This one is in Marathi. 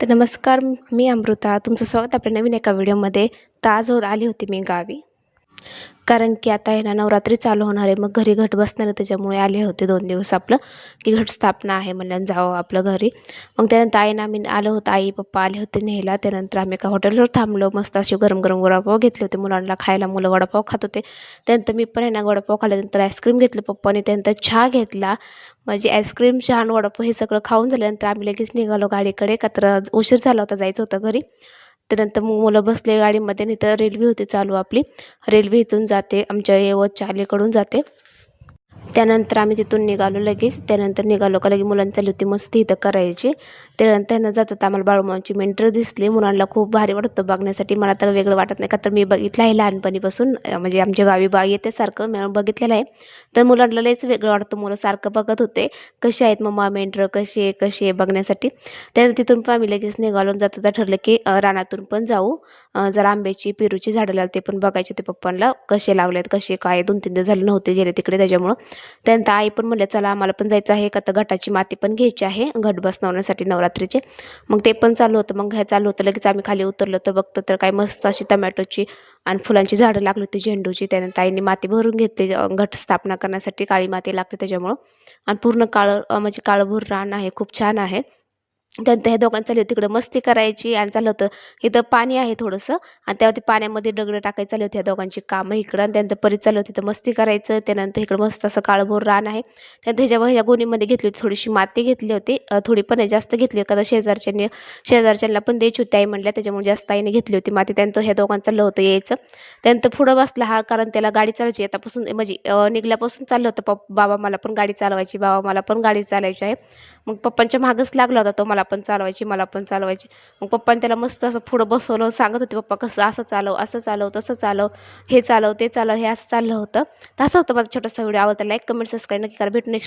तर नमस्कार, मी अमृता. तुमचं स्वागत आपल्या नवीन एका व्हिडिओमध्ये. तर आज आली होती मी गावी. कारण की आता आहे ना नवरात्री चालू होणार आहे. मग घरी घट बसणार आहे, त्याच्यामुळे आले होते 2 दिवस आपलं, की घटस्थापना आहे म्हणल्यानं जावं आपलं घरी. मग त्यानंतर आईनं आम्ही आलं होतं, आई-पप्पा आले होते न्यायला. त्यानंतर आम्ही एका हॉटेलवर थांबलो. मस्त असे गरम-गरम वडापाव घेतले होते मुलांना खायला. मुलं वडापाव खात होते. त्यानंतर मी पण आहे ना वडापाव खाल्ल्यानंतर आईस्क्रीम घेतलं पप्पांनी. त्यानंतर चहा घेतला. म्हणजे आईस्क्रीम, चहा आणि वडापाव हे सगळं खाऊन झाल्यानंतर आम्ही लगेच निघालो गाडीकडे, का तर उशीर झाला होता, जायचं होतं घरी. त्यानंतर मग मुलं बसले गाडीमध्ये आणि इथं रेल्वे होती चालू आपली. रेल्वे इथून जाते, आमच्या यवतच्या अलीकडून जाते. त्यानंतर आम्ही तिथून निघालो लगेच. त्यानंतर निघालो का लगेच मुलांची चालली होती मस्ती इथं करायची. त्यानंतर ना जातात आम्हाला बाळूमामाची मेंढरं दिसली. मुलांना खूप भारी वाटतं बघण्यासाठी. मला तर वेगळं वाटत नाही, का तर मी बघितलं आहे लहानपणीपासून. म्हणजे आमच्या गावी येते सारखं मी बघितलेलं आहे. तर मुलांना लयच वेगळं वाटतं. मुलं सारखं बघत होते, कशी आहेत मम्मा मेंढरं, कशी आहे कशी आहे बघण्यासाठी. त्यानंतर तिथून पण आम्ही लगेच निघालो. जाता ठरलं की रानातून पण जाऊ. जरा आंब्याची, पेरूची झाडं लावले ते पण बघायचे ते पप्पांना, कसे लावलेत कसे काय. 2-3 दिवस झाले नव्हते गेले तिकडे, त्याच्यामुळं. त्यानंतर आई पण म्हणल्या चला आम्हाला पण जायचं आहे, का तर घटाची माती पण घ्यायची आहे घट बसवण्यासाठी नवरात्रीचे. मग ते पण चालू होतं. मग हे चालू होतं, लगेच आम्ही खाली उतरलो तर बघतो तर काय मस्त अशी टमॅटोची आणि फुलांची झाडं लागली होती, झेंडूची. त्यानंतर आईने माती भरून घेतली घट स्थापना करण्यासाठी. काळी माती लागते त्याच्यामुळं. आणि पूर्ण काळं म्हणजे काळभोर रान आहे, खूप छान आहे. त्यानंतर ह्या दोघांनी चालले होते तिकडं मस्ती करायची आणि चाललं होतं इथं पाणी आहे थोडंसं, आणि त्यावरती पाण्यामध्ये दगडं टाकायची चालली होती ह्या दोघांची कामं इकडं. आणि त्यानंतर परत चाललं होतं तिथं मस्ती करायचं. त्यानंतर इकडं मस्त असं काळभोर रान आहे. त्यानंतर ह्याच्यावर ह्या गोणीमध्ये घेतली होती थोडीशी माती घेतली होती. थोडी पण नाही जास्त घेतली, एखादा शेजारच्यांना पण द्यायची होती आई म्हणल्या, त्याच्यामुळे जास्त आईने घेतली होती माती. त्यानंतर ह्या दोघांचं चाललं होतं यायचं. त्यानंतर पुढं बसला हा, कारण त्याला गाडी चालवायची आतापासून, म्हणजे निघल्यापासून चाललं होतं बाबा मला पण गाडी चालवायची, बाबा मला पण गाडी चालवायची आहे. मग पप्पांच्या मागच लागला होता तो, मला पण चालवायची, मला पण चालवायची. मग पप्पांनी त्याला मस्त असं पुढं बसवलं, सांगत होते पप्पा कसं असं चालव, असं चालव, तसं चालव, हे चालव, ते चालव, हे असं चाललं होतं. तर असं होतं माझा छोटासा व्हिडिओ. आवडता लाईक, कमेंट, सबस्क्राईब नक्की करा. भेटू नेक्स्ट